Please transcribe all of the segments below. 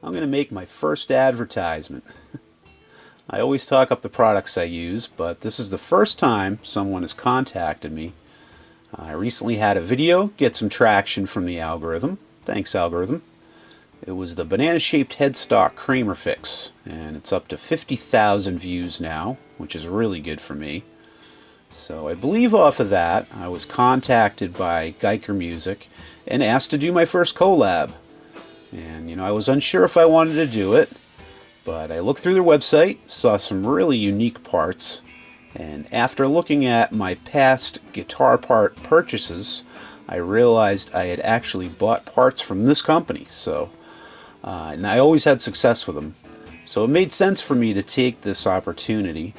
I'm going to make my first advertisement. I always talk up the products I use, but this is the first time someone has contacted me. I recently had a video get some traction from the algorithm. Thanks, algorithm. It was the banana-shaped headstock creamer fix, and it's up to 50,000 views now, which is really good for me. So I believe off of that, I was contacted by Guyker Music and asked to do my first collab. And I was unsure if I wanted to do it, but I looked through their website, saw some really unique parts, and after looking at my past guitar part purchases, I realized I had actually bought parts from this company. And I always had success with them. So it made sense for me to take this opportunity.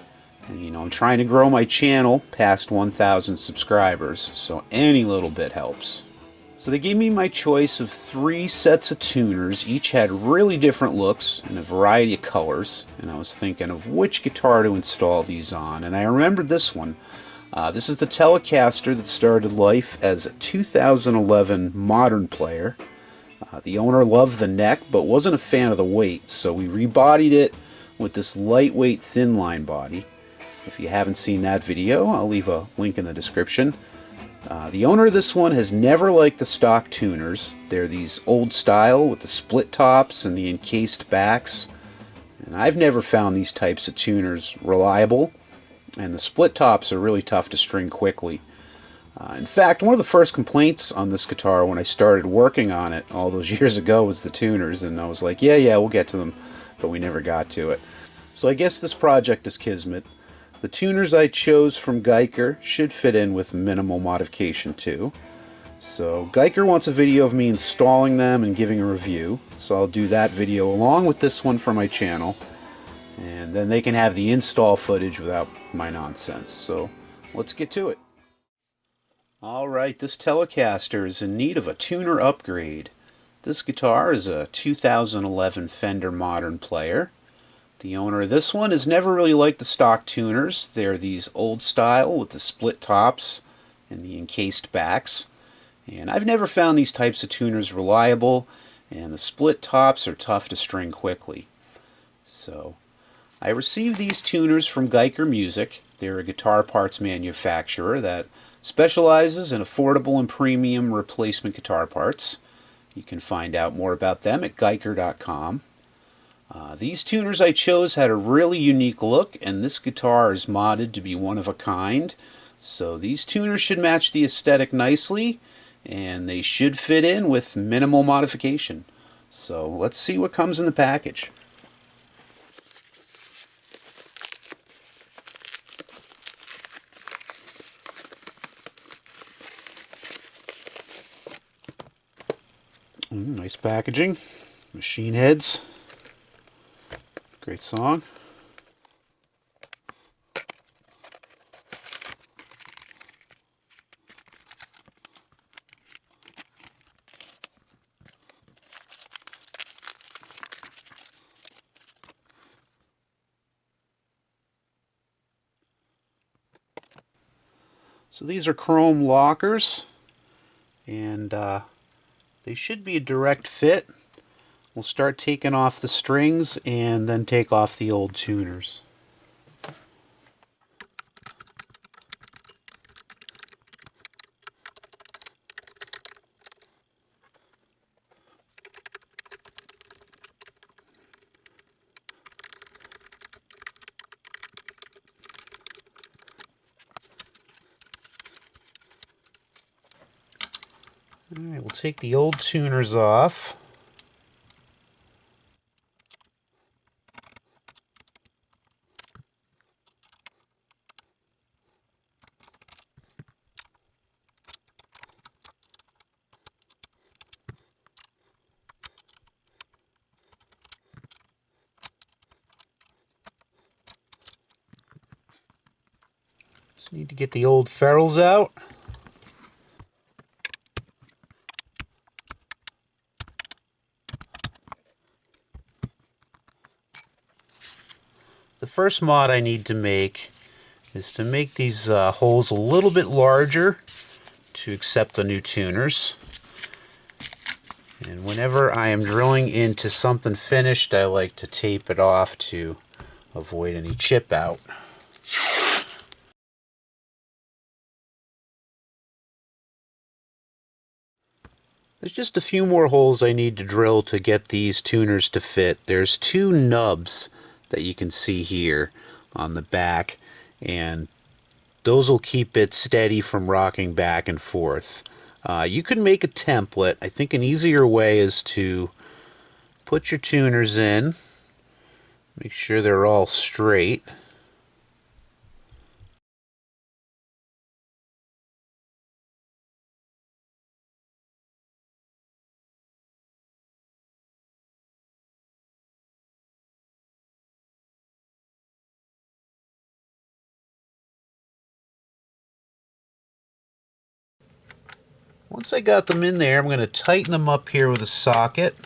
And I'm trying to grow my channel past 1,000 subscribers, so any little bit helps. So they gave me my choice of 3 sets of tuners. Each had really different looks and a variety of colors. And I was thinking of which guitar to install these on. And I remembered this one. This is the Telecaster that started life as a 2011 modern player. The owner loved the neck but wasn't a fan of the weight, so we rebodied it with this lightweight Thinline body. If you haven't seen that video, I'll leave a link in the description. The owner of this one has never liked the stock tuners. They're these old style with the split tops and the encased backs. And I've never found these types of tuners reliable, and the split tops are really tough to string quickly. In fact, one of the first complaints on this guitar when I started working on it all those years ago was the tuners, and I was like, yeah, we'll get to them, but we never got to it. So I guess this project is kismet. The tuners I chose from Guyker should fit in with minimal modification too. So Guyker wants a video of me installing them and giving a review, so I'll do that video along with this one for my channel, and then they can have the install footage without my nonsense. So let's get to it. Alright, this Telecaster is in need of a tuner upgrade. This guitar is a 2011 Fender Modern player. The owner of this one has never really liked the stock tuners. They're these old style with the split tops and the encased backs. And I've never found these types of tuners reliable, and the split tops are tough to string quickly. So I received these tuners from Guyker Music. They're a guitar parts manufacturer that specializes in affordable and premium replacement guitar parts. You can find out more about them at Guyker.com. These tuners I chose had a really unique look, and this guitar is modded to be one of a kind. So these tuners should match the aesthetic nicely, and they should fit in with minimal modification. So let's see what comes in the package. Nice packaging. Machine Heads. Great song. So these are chrome lockers, and they should be a direct fit. We'll start taking off the strings and then take off the old tuners. Alright, we'll take the old tuners off. Just need to get the old ferrules out. The first mod I need to make is to make these holes a little bit larger to accept the new tuners. And whenever I am drilling into something finished, I like to tape it off to avoid any chip out. There's just a few more holes I need to drill to get these tuners to fit. There's two nubs that you can see here on the back, and those will keep it steady from rocking back and forth. You can make a template. I think an easier way is to put your tuners in, make sure they're all straight. Once I got them in there, I'm going to tighten them up here with a socket,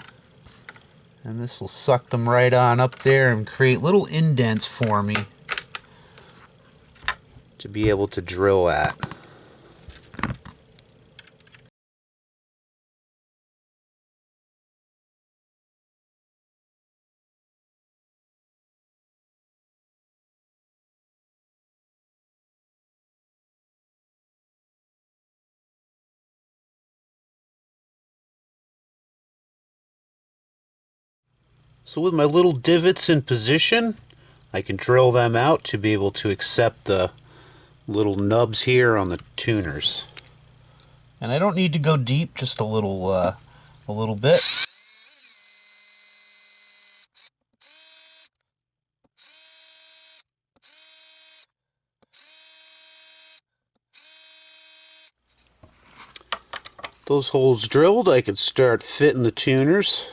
and this will suck them right on up there and create little indents for me to be able to drill at. So with my little divots in position, I can drill them out to be able to accept the little nubs here on the tuners. And I don't need to go deep, just a little bit. Those holes drilled, I can start fitting the tuners.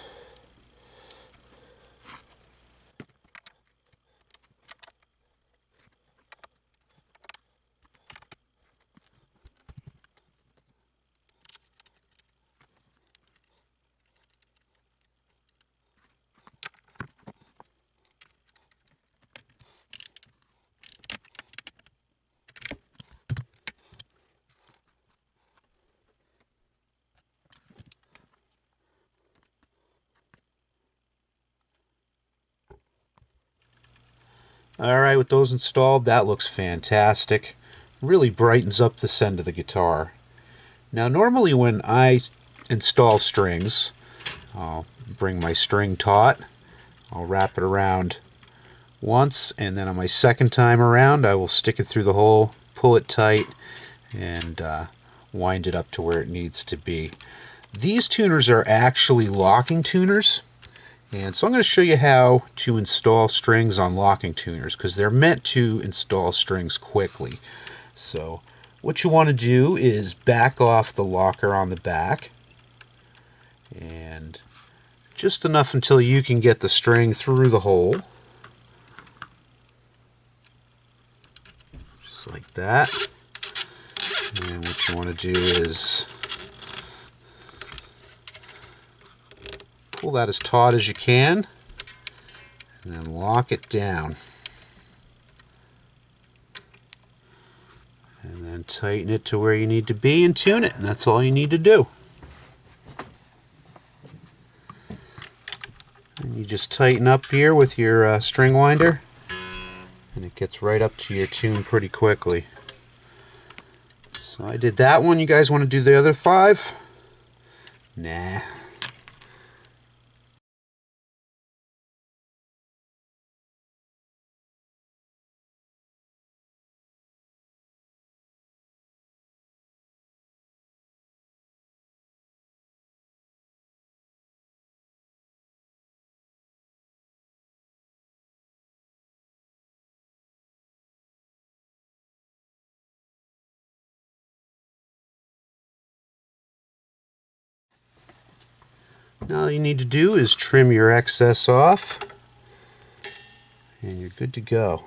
Alright, with those installed, that looks fantastic. Really brightens up this end of the guitar. Now normally when I install strings, I'll bring my string taut, I'll wrap it around once, and then on my second time around I will stick it through the hole, pull it tight, and wind it up to where it needs to be. These tuners are actually locking tuners. And so I'm going to show you how to install strings on locking tuners, because they're meant to install strings quickly. So what you want to do is back off the locker on the back, and just enough until you can get the string through the hole. Just like that. And what you want to do is pull that as taut as you can, and then lock it down. And then tighten it to where you need to be and tune it, and that's all you need to do. And you just tighten up here with your string winder, and it gets right up to your tune pretty quickly. So I did that one. You guys want to do the other 5? Nah. Now all you need to do is trim your excess off, and you're good to go.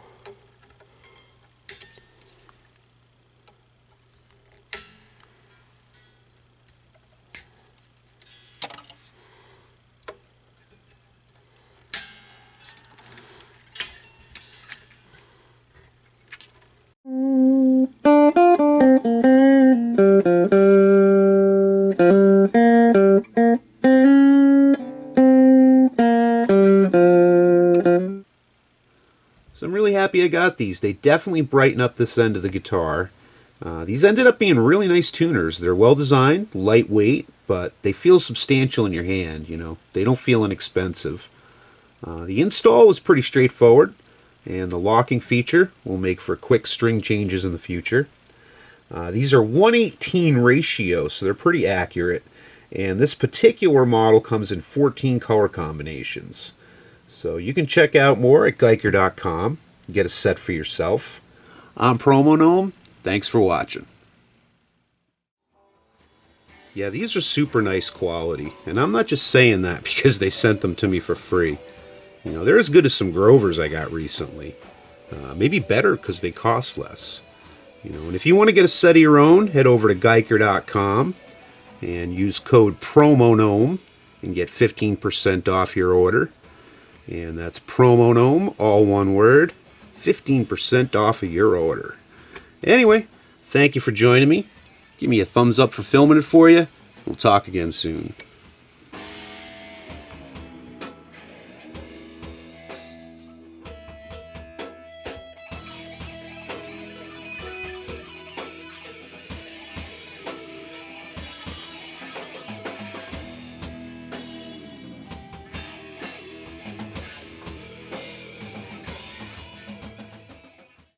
happy I got these. They definitely brighten up this end of the guitar. These ended up being really nice tuners. They're well designed, lightweight, but they feel substantial in your hand, you know. They don't feel inexpensive. The install was pretty straightforward, and the locking feature will make for quick string changes in the future. These are 1:18 ratio, so they're pretty accurate. And this particular model comes in 14 color combinations. So you can check out more at Guyker.com. Get a set for yourself. I'm Promo Gnome. Thanks for watching. Yeah, these are super nice quality. And I'm not just saying that because they sent them to me for free. You know, they're as good as some Grovers I got recently. Maybe better because they cost less. You know, and if you want to get a set of your own, head over to Guyker.com and use code PROMOGNOME and get 15% off your order. And that's PROMOGNOME, all one word, 15% off of your order. Anyway, thank you for joining me. Give me a thumbs up for filming it for you. We'll talk again soon.